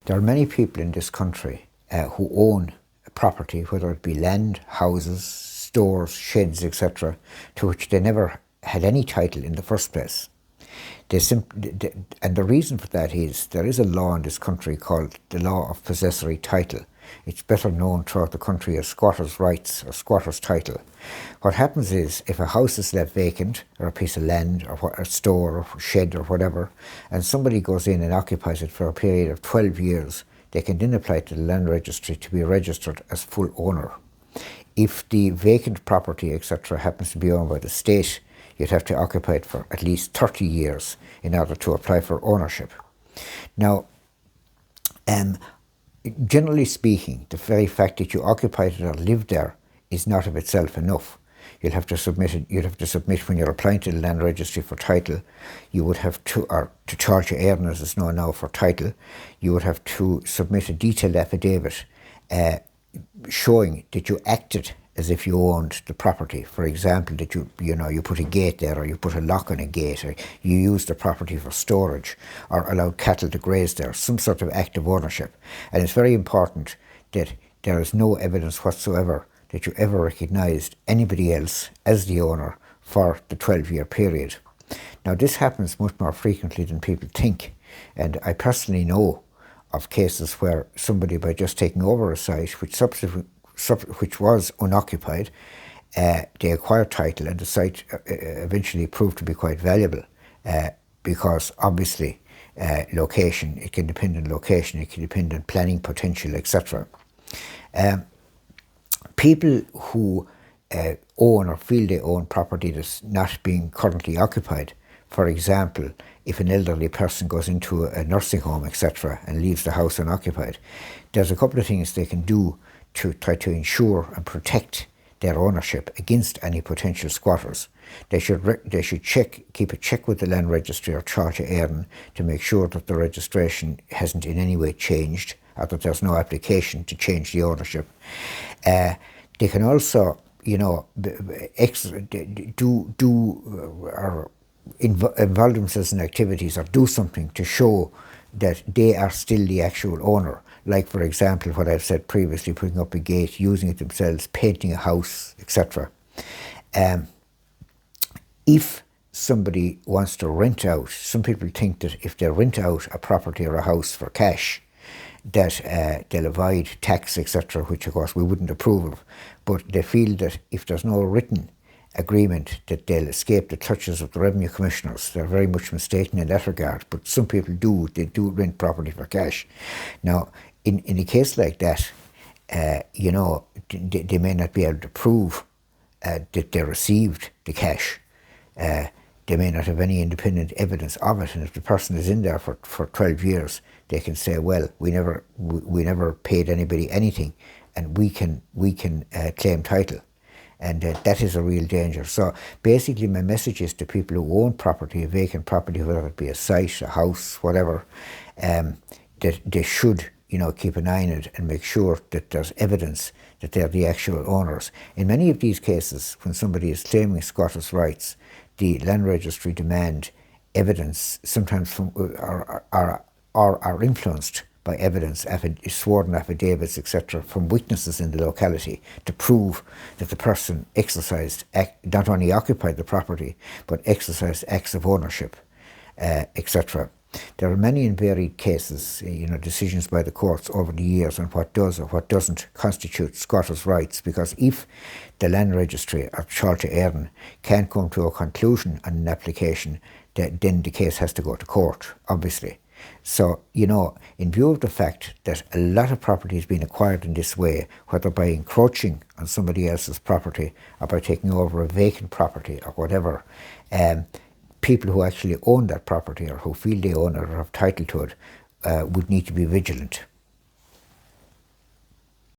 There are many people in this country who own property, whether it be land, houses, stores, sheds, etc., to which they never had any title in the first place. And the reason for that is there is a law in this country called the Law of Possessory Title. It's better known throughout the country as squatters' rights or squatters' title. What happens is if a house is left vacant, or a piece of land, or a store, or shed, or whatever, and somebody goes in and occupies it for a period of 12 years, they can then apply to the land registry to be registered as full owner. If the vacant property, etc., happens to be owned by the state, you'd have to occupy it for at least 30 years in order to apply for ownership. Now, generally speaking, the very fact that you occupied it or lived there is not of itself enough. You'd have to submit when you're applying to the land registry for title. You would have to, or to charge your earn, as it's known now, for title. You would have to submit a detailed affidavit showing that you acted as if you owned the property. For example, that you put a gate there, or you put a lock on a gate, or you used the property for storage, or allowed cattle to graze there, some sort of act of ownership. And it's very important that there is no evidence whatsoever that you ever recognised anybody else as the owner for the 12-year period. Now, this happens much more frequently than people think, and I personally know of cases where somebody, by just taking over a site which was unoccupied, they acquired title, and the site eventually proved to be quite valuable because obviously location, it can depend on location, it can depend on planning potential, etc. People who own or feel they own property that's not being currently occupied, for example, if an elderly person goes into a nursing home, etc., and leaves the house unoccupied, there's a couple of things they can do to try to ensure and protect their ownership against any potential squatters. They should keep a check with the land registry or charge of earn to make sure that the registration hasn't in any way changed, or that there's no application to change the ownership. They can also, involve themselves in activities or do something to show that they are still the actual owner. Like, for example, what I've said previously, putting up a gate, using it themselves, painting a house, etc. If somebody wants to rent out, some people think that if they rent out a property or a house for cash, that they'll avoid tax, etc., which of course we wouldn't approve of. But they feel that if there's no written agreement, that they'll escape the clutches of the revenue commissioners. They're very much mistaken in that regard, but some people they do rent property for cash. Now, in a case like that, they may not be able to prove that they received the cash. They may not have any independent evidence of it, and if the person is in there for 12 years, they can say, well, we never paid anybody anything, and we can claim title. And that is a real danger. So basically my message is to people who own property, a vacant property, whether it be a site, a house, whatever, that they should keep an eye on it and make sure that there's evidence that they're the actual owners. In many of these cases, when somebody is claiming squatters' rights, the land registry demand evidence, sometimes from are influenced by evidence, sworn affidavits, etc., from witnesses in the locality to prove that the person not only occupied the property, but exercised acts of ownership, etc. There are many and varied cases, decisions by the courts over the years on what does or what doesn't constitute squatters' rights, because if the land registry or charge of earn can't come to a conclusion on an application, then the case has to go to court, obviously. So, in view of the fact that a lot of property has been acquired in this way, whether by encroaching on somebody else's property or by taking over a vacant property or whatever, people who actually own that property or who feel they own it or have title to it would need to be vigilant.